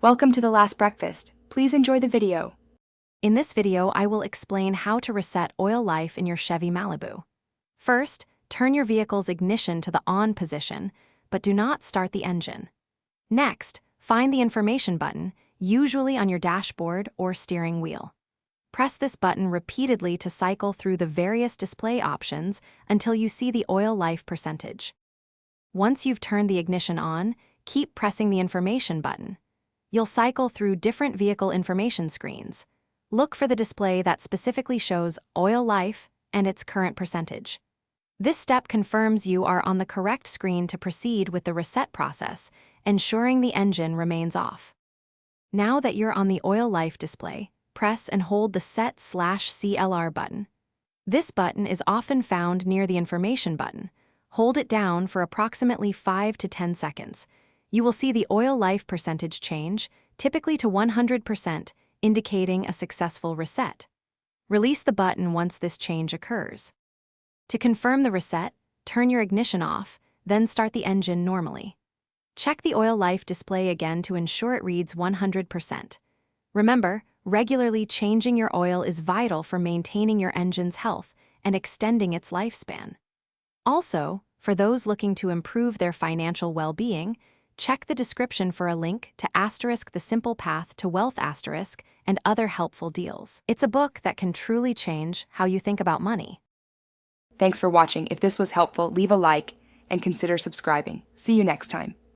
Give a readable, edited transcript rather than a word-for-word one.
Welcome to The Last Breakfast. Please enjoy the video. In this video, I will explain how to reset oil life in your Chevy Malibu. First, turn your vehicle's ignition to the on position, but do not start the engine. Next, find the information button, usually on your dashboard or steering wheel. Press this button repeatedly to cycle through the various display options until you see the oil life percentage. Once you've turned the ignition on, keep pressing the information button. You'll cycle through different vehicle information screens. Look for the display that specifically shows oil life and its current percentage. This step confirms you are on the correct screen to proceed with the reset process, ensuring the engine remains off. Now that you're on the oil life display, press and hold the Set/CLR button. This button is often found near the information button. Hold it down for approximately 5 to 10 seconds. You will see the oil life percentage change, typically to 100%, indicating a successful reset. Release the button once this change occurs. To confirm the reset, turn your ignition off, then start the engine normally. Check the oil life display again to ensure it reads 100%. Remember, regularly changing your oil is vital for maintaining your engine's health and extending its lifespan. Also, for those looking to improve their financial well-being, check the description for a link to *The Simple Path to Wealth* and other helpful deals. It's a book that can truly change how you think about money. Thanks for watching. If this was helpful, leave a like and consider subscribing. See you next time.